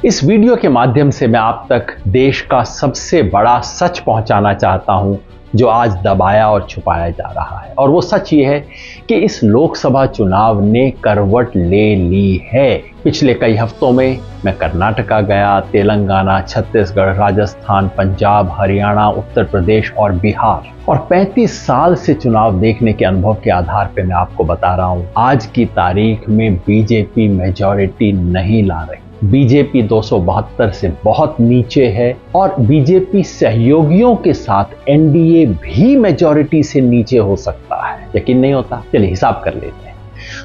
इस वीडियो के माध्यम से मैं आप तक देश का सबसे बड़ा सच पहुंचाना चाहता हूं जो आज दबाया और छुपाया जा रहा है। और वो सच ये है कि इस लोकसभा चुनाव ने करवट ले ली है। पिछले कई हफ्तों में मैं कर्नाटका गया, तेलंगाना, छत्तीसगढ़, राजस्थान, पंजाब, हरियाणा, उत्तर प्रदेश और बिहार, और 35 साल से चुनाव देखने के अनुभव के आधार पर मैं आपको बता रहा हूं, आज की तारीख में बीजेपी मेजॉरिटी नहीं ला रही। बीजेपी 272 से बहुत नीचे है और बीजेपी सहयोगियों के साथ एनडीए भी मेजॉरिटी से नीचे हो सकता है। यकीन नहीं होता? चलिए हिसाब कर लेते हैं।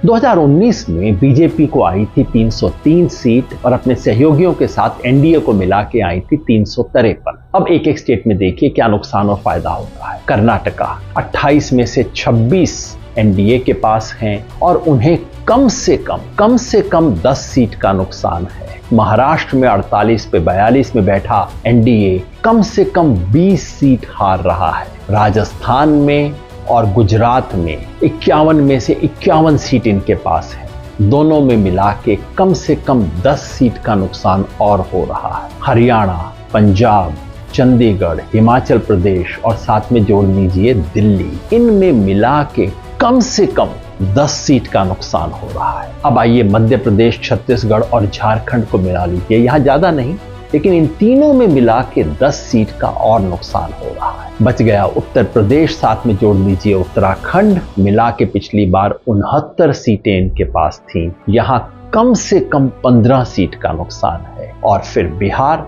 2019 में बीजेपी को आई थी 303 सीट और अपने सहयोगियों के साथ एनडीए को मिला के आई थी 353। अब एक एक स्टेट में देखिए क्या नुकसान और फायदा होता है। कर्नाटका 28 में से 26 एनडीए के पास हैं और उन्हें कम से कम 10 सीट का नुकसान है। महाराष्ट्र में 48 पे 42 में बैठा एनडीए कम से कम 20 सीट हार रहा है। राजस्थान में और गुजरात में 51 में से 51 सीट इनके पास है। दोनों में मिला के कम से कम 10 सीट का नुकसान और हो रहा है। हरियाणा, पंजाब, चंडीगढ़, हिमाचल प्रदेश और साथ में जोड़ लीजिए दिल्ली, इनमें मिला के कम से कम 10 सीट का नुकसान हो रहा है। अब आइए मध्य प्रदेश, छत्तीसगढ़ और झारखंड को मिला लीजिए। यहां ज्यादा नहीं, लेकिन इन तीनों में मिला के 10 सीट का और नुकसान हो रहा है। बच गया उत्तर प्रदेश, साथ में जोड़ लीजिए उत्तराखंड, मिला के पिछली बार 69 सीटें इनके पास थीं। यहां कम से कम 15 सीट का नुकसान है। और फिर बिहार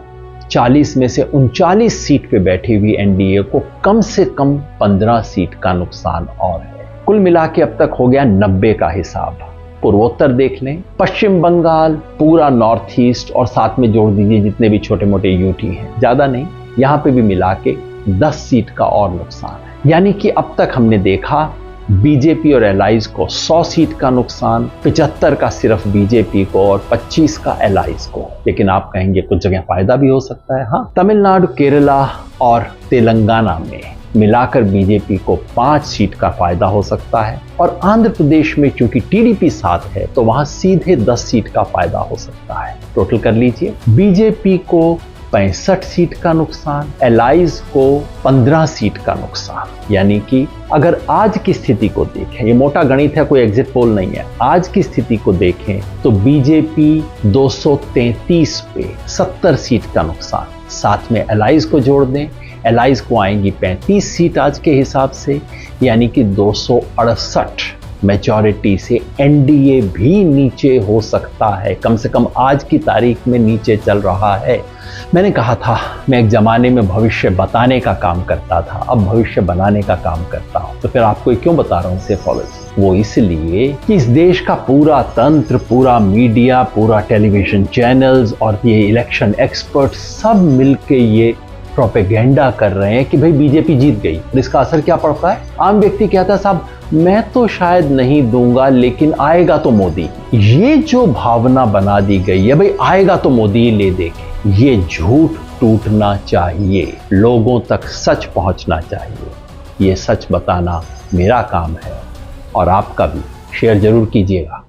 40 में से 39 सीट पे बैठी हुई एनडीए को कम से कम 15 सीट का नुकसान और है। कुल मिला के अब तक हो गया 90 का हिसाब। पूर्वोत्तर देख लें, पश्चिम बंगाल, पूरा नॉर्थ ईस्ट और साथ में जोड़ दीजिए जितने भी छोटे मोटे यूटी हैं, ज्यादा नहीं, यहां पे भी मिला के 10 सीट का और नुकसान है। यानी कि अब तक हमने देखा बीजेपी और एलाइज को 100 सीट का नुकसान, 75 का सिर्फ बीजेपी को और 25 का एलाइज को। लेकिन आप कहेंगे कुछ जगह फायदा भी हो सकता है। हाँ, तमिलनाडु, केरला और तेलंगाना में मिलाकर बीजेपी को 5 सीट का फायदा हो सकता है। और आंध्र प्रदेश में चूंकि टीडीपी साथ है तो वहां सीधे 10 सीट का फायदा हो सकता है। टोटल कर लीजिए, बीजेपी को 65 सीट का नुकसान, एलाइज को 15 सीट का नुकसान। यानी कि अगर आज की स्थिति को देखें, ये मोटा गणित है, कोई एग्जिट पोल नहीं है, आज की स्थिति को देखें तो बीजेपी 233 पे 70 सीट का नुकसान, साथ में एलाइज को जोड़ दें, एलाइज को आएंगी 35 सीट आज के हिसाब से, यानी कि 268 मेजॉरिटी से एनडीए भी नीचे हो सकता है। कम से कम आज की तारीख में नीचे चल रहा है। मैंने कहा था मैं एक जमाने में भविष्य बताने का काम करता था, अब भविष्य बनाने का काम करता हूं। तो फिर आपको क्यों बता रहा हूं सेफोलॉजी? वो इसलिए कि इस देश का पूरा तंत्र, पूरा मीडिया, पूरा टेलीविजन चैनल्स और ये इलेक्शन एक्सपर्ट सब मिलके ये प्रोपेगेंडा कर रहे हैं कि भाई बीजेपी जीत गई। और इसका असर क्या पड़ता है? आम व्यक्ति कहता है साहब मैं तो शायद नहीं दूंगा लेकिन आएगा तो मोदी। ये जो भावना बना दी गई है भाई आएगा तो मोदी ही ले देंगे, ये झूठ टूटना चाहिए। लोगों तक सच पहुंचना चाहिए। ये सच बताना मेरा काम है और आपका भी। शेयर जरूर कीजिएगा।